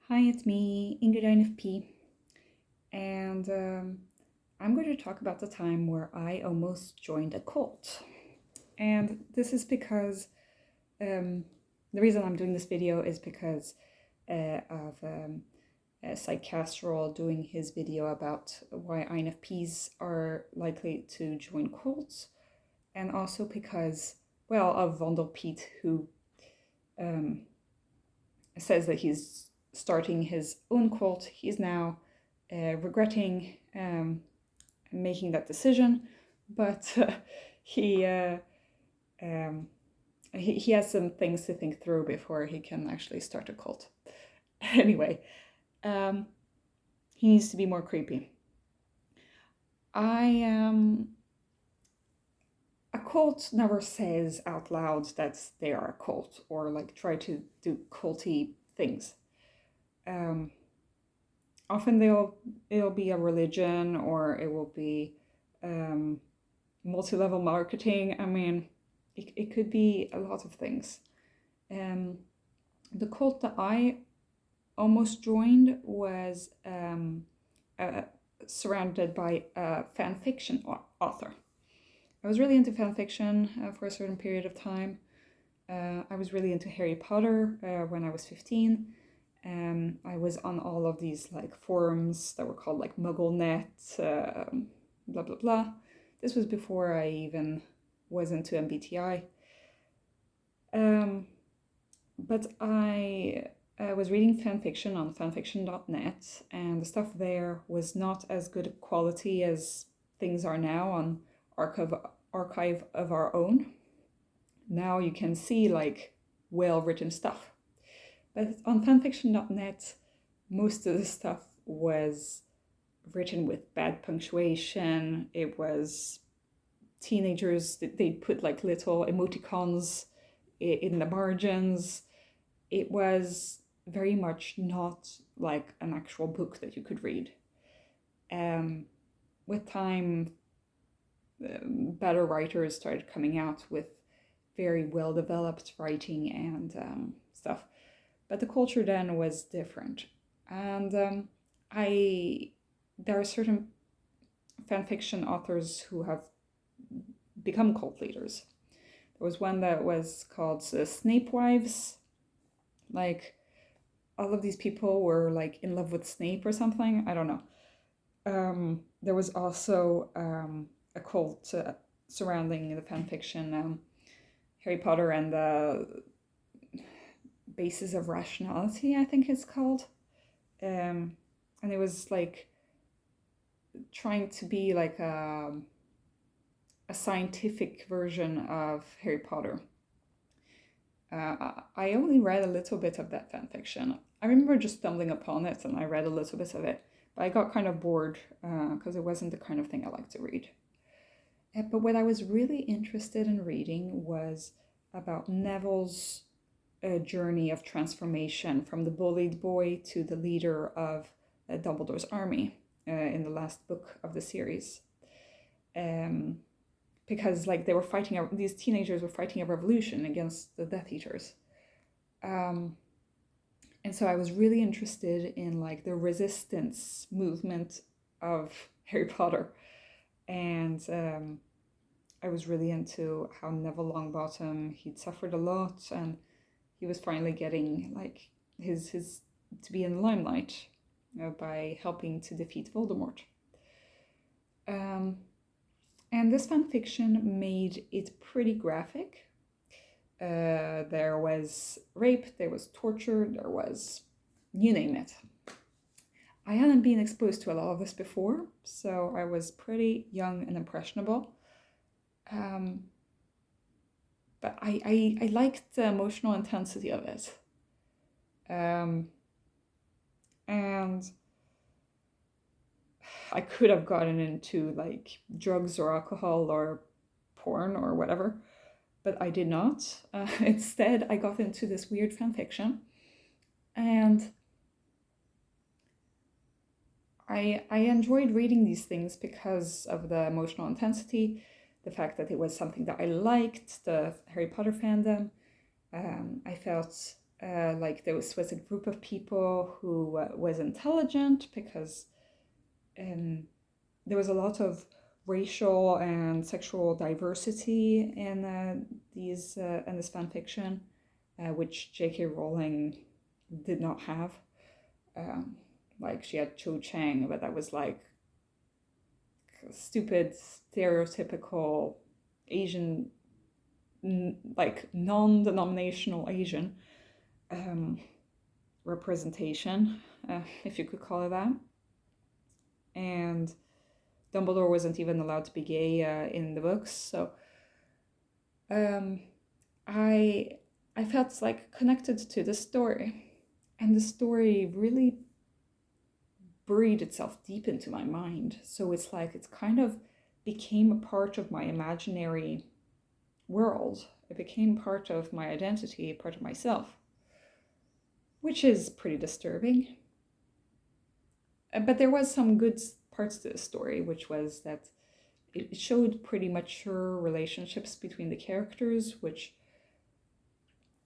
Hi, it's me, InfP, and I'm going to talk about the time where I almost joined a cult. And this is because the reason I'm doing this video is because of Psychastral doing his video about why INFPs are likely to join cults, and also because, well, of Vondel Pete, who says that he's starting his own cult. He's now regretting making that decision, but he, uh, um, he has some things to think through before he can actually start a cult. Anyway, he needs to be more creepy. A cult never says out loud that they are a cult or like try to do culty things. Often it'll be a religion, or it will be multi-level marketing. I mean, it could be a lot of things. The cult that I almost joined was surrounded by a fan fiction author. I was really into fan fiction for a certain period of time. I was really into Harry Potter when I was 15. I was on all of these like forums that were called like MuggleNet, blah blah blah. This was before I even was into MBTI. But I was reading fanfiction on fanfiction.net, and the stuff there was not as good quality as things are now on Archive of Our Own. Now you can see like well-written stuff. But on fanfiction.net, most of the stuff was written with bad punctuation. It was teenagers, they put like little emoticons in the margins. It was very much not like an actual book that you could read. With time, better writers started coming out with very well-developed writing and stuff. But the culture then was different. And there are certain fanfiction authors who have become cult leaders. There was one that was called Snape Wives. Like, all of these people were like in love with Snape or something. I don't know. There was also a cult surrounding the fanfiction Harry Potter and the Basis of Rationality, I think it's called. And it was like trying to be like a scientific version of Harry Potter. I only read a little bit of that fanfiction. I remember just stumbling upon it and I read a little bit of it, but I got kind of bored because it wasn't the kind of thing I like to read. But what I was really interested in reading was about Neville's journey of transformation from the bullied boy to the leader of Dumbledores Army in the last book of the series. Because like they were fighting, these teenagers were fighting a revolution against the Death Eaters. And so I was really interested in like the resistance movement of Harry Potter. And I was really into how Neville Longbottom, he'd suffered a lot, and he was finally getting like his to be in the limelight by helping to defeat Voldemort. And this fanfiction made it pretty graphic. There was rape, there was torture, there was you name it. I hadn't been exposed to a lot of this before, so I was pretty young and impressionable. But I liked the emotional intensity of it. And I could have gotten into like drugs or alcohol or porn or whatever, but I did not. Instead, I got into this weird fanfiction, and I enjoyed reading these things because of the emotional intensity, the fact that it was something that I liked, the Harry Potter fandom. I felt like there was a group of people who was intelligent because there was a lot of racial and sexual diversity in this fan fiction, which J.K. Rowling did not have. Like she had Cho Chang, but that was like stupid, stereotypical Asian, like non-denominational Asian representation, if you could call it that. And Dumbledore wasn't even allowed to be gay in the books, so I felt like connected to the story, and the story really buried itself deep into my mind. So it's like it's kind of became a part of my imaginary world. It became part of my identity, part of myself, which is pretty disturbing. But there was some good parts to the story, which was that it showed pretty mature relationships between the characters, which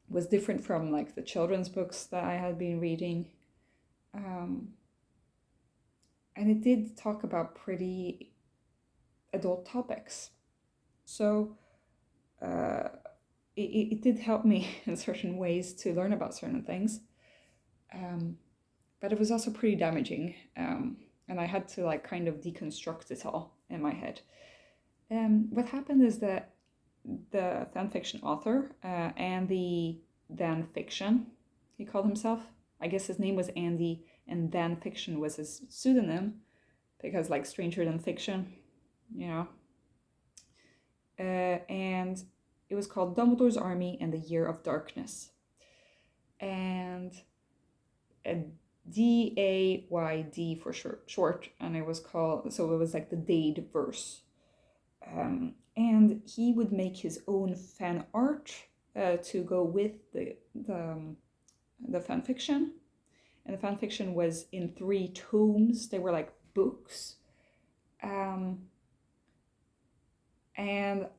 was different from like the children's books that I had been reading. And it did talk about pretty adult topics. So it did help me in certain ways to learn about certain things. But it was also pretty damaging. And I had to like kind of deconstruct it all in my head. What happened is that the fanfiction author, Andy Thanfiction, he called himself. I guess his name was Andy, and Thanfiction was his pseudonym, because like stranger than fiction, you know. And it was called Dumbledores Army and the Year of Darkness. And DAYD for short, and it was called, so it was like the DAYDverse. And he would make his own fan art to go with the fan fiction. And the fan fiction was in 3 tomes. They were like books. And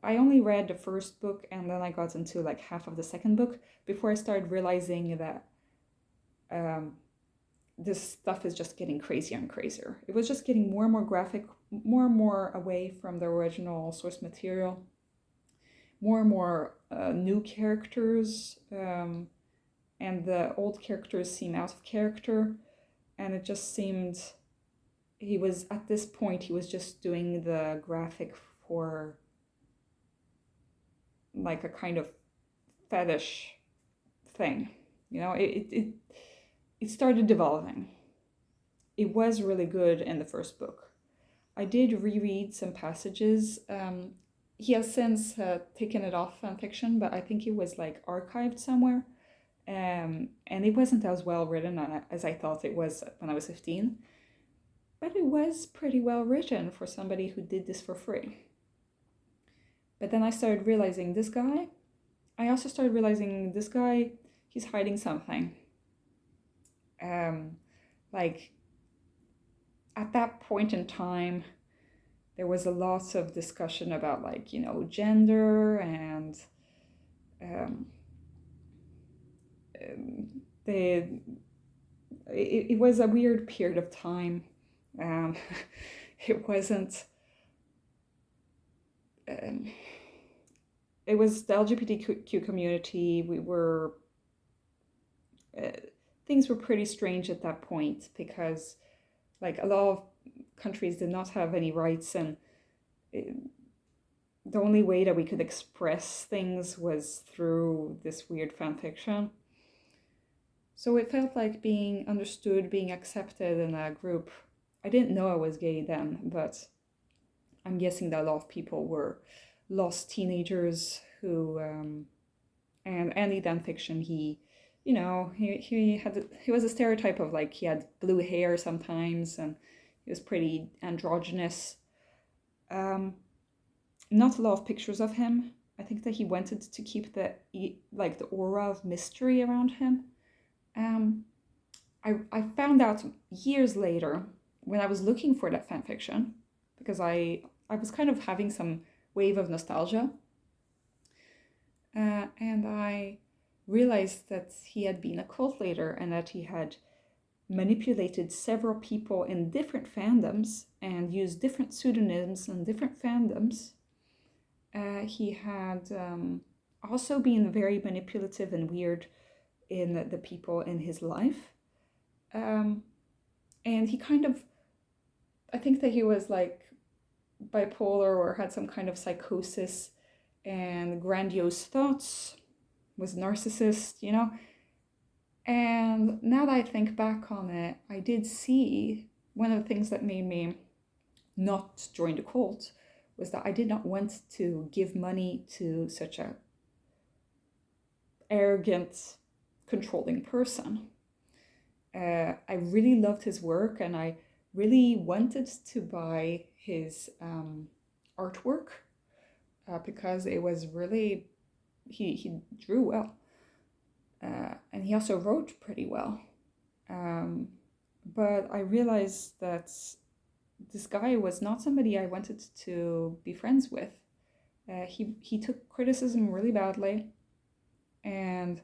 I only read the first book, and then I got into like half of the second book before I started realizing that this stuff is just getting crazier and crazier. It was just getting more and more graphic, more and more away from the original source material, more and more new characters, and the old characters seem out of character, and it just seemed at this point he was just doing the graphic for like a kind of fetish thing, you know. It started developing. It was really good in the first book. I did reread some passages. He has since taken it off fanfiction, but I think it was like archived somewhere. And it wasn't as well written as I thought it was when I was 15. But it was pretty well written for somebody who did this for free. But then I started realizing this guy, he's hiding something. Like at that point in time, there was a lot of discussion about like, you know, gender, and it was a weird period of time. It wasn't. It was the LGBTQ community. Things were pretty strange at that point, because like a lot of countries did not have any rights, and the only way that we could express things was through this weird fan fiction. So it felt like being understood, being accepted in a group. I didn't know I was gay then, but I'm guessing that a lot of people were lost teenagers who, and Andy Thanfiction, he was a stereotype of like, he had blue hair sometimes, and he was pretty androgynous. Not a lot of pictures of him. I think that he wanted to keep the aura of mystery around him. I found out years later when I was looking for that fanfiction, because I was kind of having some wave of nostalgia, and I realized that he had been a cult leader and that he had manipulated several people in different fandoms and used different pseudonyms in different fandoms. He had also been very manipulative and weird in the people in his life. And he kind of, I think that he was like bipolar or had some kind of psychosis and grandiose thoughts, was a narcissist, you know. And now that I think back on it, I did see one of the things that made me not join the cult was that I did not want to give money to such a arrogant, controlling person. I really loved his work and I really wanted to buy his artwork because it was really, he drew well. And he also wrote pretty well. But I realized that this guy was not somebody I wanted to be friends with. He took criticism really badly, and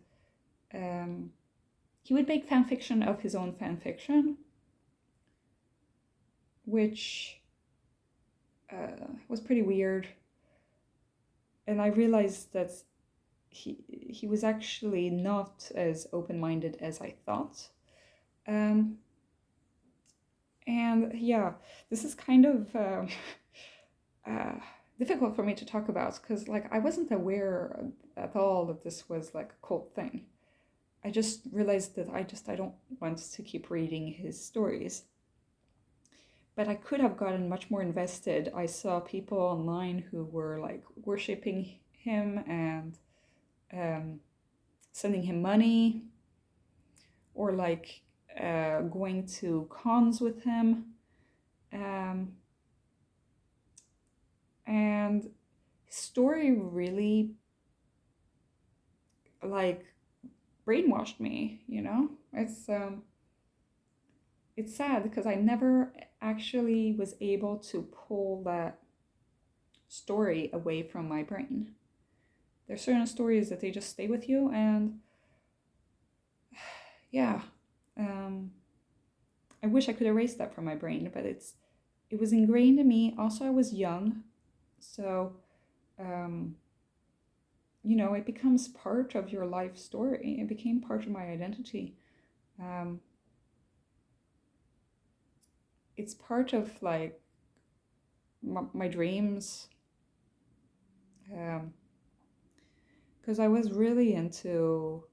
he would make fan fiction of his own fan fiction, which was pretty weird. And I realized that he was actually not as open-minded as I thought. And yeah, this is kind of difficult for me to talk about because like I wasn't aware at all that this was like a cult thing. I just realized that I don't want to keep reading his stories. But I could have gotten much more invested. I saw people online who were like worshipping him and sending him money or like going to cons with him. And his story really like brainwashed me, you know? It's sad because I never actually was able to pull that story away from my brain. There's certain stories that they just stay with you, and yeah, I wish I could erase that from my brain, but it was ingrained in me. Also, I was young, so you know, it becomes part of your life story. It became part of my identity. It's part of like my dreams. Because I was really into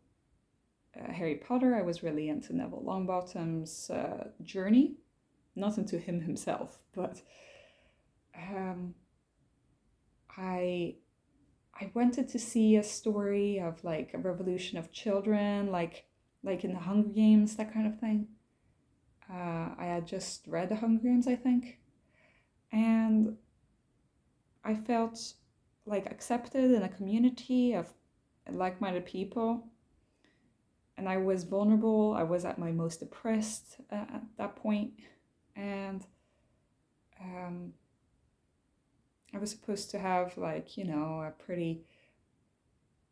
Harry Potter. I was really into Neville Longbottom's journey. Not into him himself, but I wanted to see a story of like a revolution of children, like in the Hunger Games, that kind of thing. I had just read the Hunger Games, I think, and I felt like accepted in a community of like-minded people, and I was vulnerable. I was at my most depressed at that point, and I was supposed to have like, you know, a pretty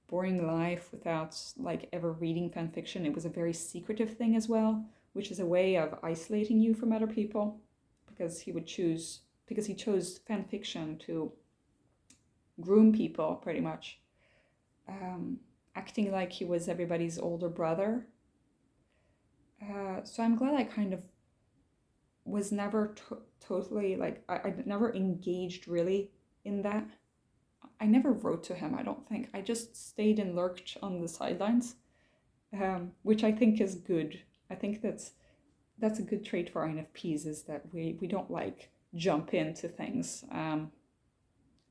boring life without like ever reading fan fiction. It was a very secretive thing as well, which is a way of isolating you from other people, because he chose fan fiction to groom people pretty much, acting like he was everybody's older brother. So I'm glad I kind of was never totally like, I never engaged really in that. I never wrote to him, I don't think. I just stayed and lurked on the sidelines, which I think is good. I think that's a good trait for INFPs, is that we don't like jump into things.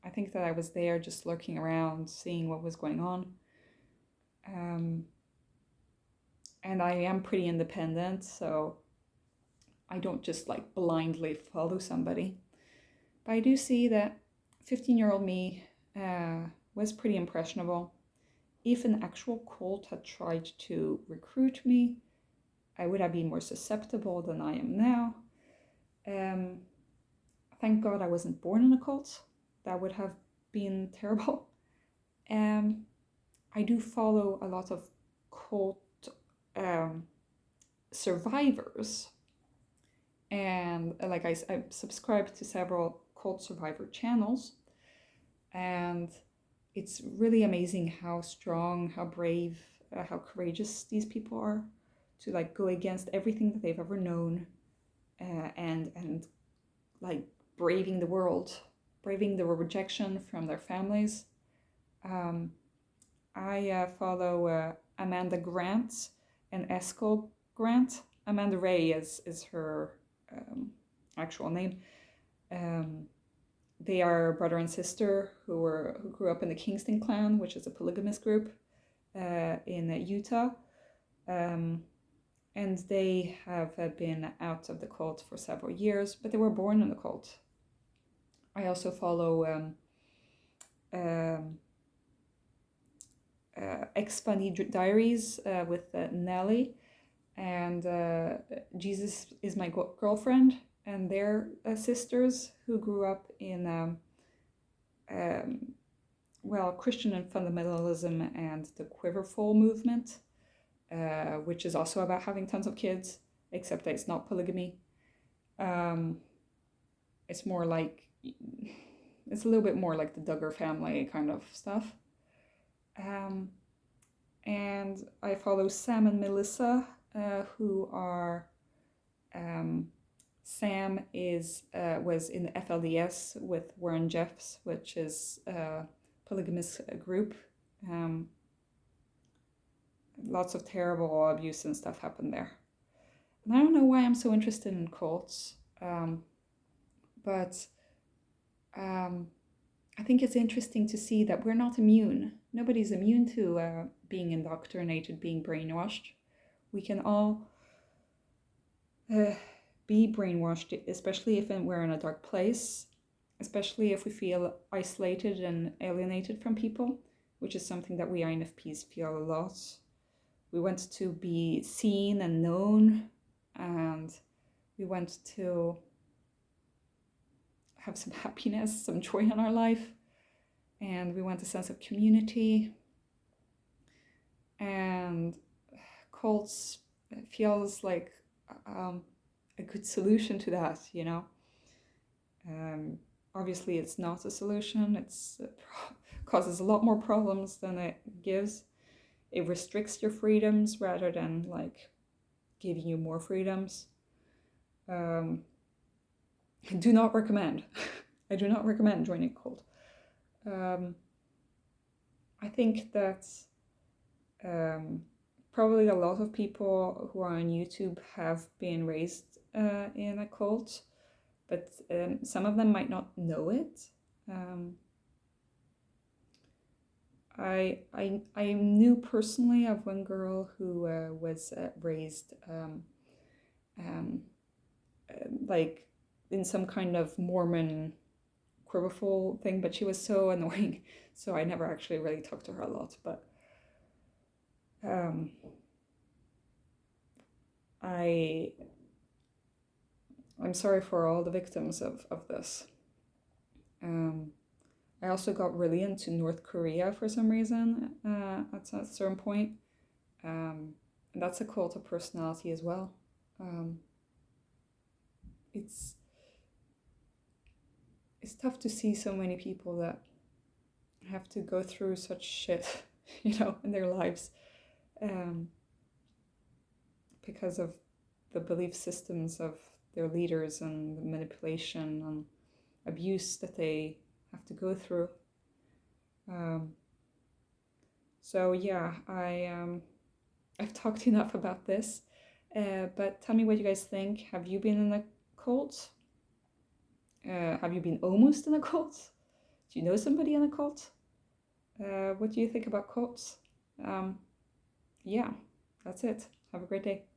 I think that I was there just lurking around, seeing what was going on. And I am pretty independent, so I don't just like blindly follow somebody. But I do see that 15-year-old me was pretty impressionable. If an actual cult had tried to recruit me, I would have been more susceptible than I am now. Thank God I wasn't born in a cult. That would have been terrible. I do follow a lot of cult survivors, and like I subscribe to several cult survivor channels, and it's really amazing how strong, how brave, how courageous these people are to like go against everything that they've ever known, and like braving the world, braving the rejection from their families. I follow Amanda Grant and Eskel Grant. Amanda Ray is her actual name. They are brother and sister who grew up in the Kingston clan, which is a polygamous group in Utah. And they have been out of the cult for several years, but they were born in the cult. I also follow Fundie Diaries with Nelly, and Jesus is my girlfriend, and their sisters who grew up in Christian fundamentalism and the Quiverful movement, which is also about having tons of kids, except that it's not polygamy. It's more like, it's a little bit more like the Duggar family kind of stuff. And I follow Sam and Melissa, who are, Sam was in the FLDS with Warren Jeffs, which is a polygamous group. Lots of terrible abuse and stuff happened there. And I don't know why I'm so interested in cults, but I think it's interesting to see that we're not immune. Nobody's immune to being indoctrinated, being brainwashed. We can all be brainwashed, especially if we're in a dark place, especially if we feel isolated and alienated from people, which is something that we INFPs feel a lot. We want to be seen and known, and we want to have some happiness, some joy in our life, and we want a sense of community. And cults feels like a good solution to that, you know. Obviously it's not a solution. It causes a lot more problems than it gives. It restricts your freedoms rather than like giving you more freedoms. I do not recommend. I do not recommend joining a cult. I think that probably a lot of people who are on YouTube have been raised in a cult, but some of them might not know it. I knew personally of one girl who was raised like in some kind of Mormon quiverful thing, but she was so annoying, so I never actually really talked to her a lot. But I'm sorry for all the victims of this. I also got really into North Korea for some reason at a certain point. And that's a cult of personality as well. It's tough to see so many people that have to go through such shit, you know, in their lives, because of the belief systems of their leaders and the manipulation and abuse that they have to go through. So yeah, I've talked enough about this, but tell me what you guys think. Have you been in a cult? Have you been almost in a cult? Do you know somebody in a cult? What do you think about cults? Yeah, that's it. Have a great day.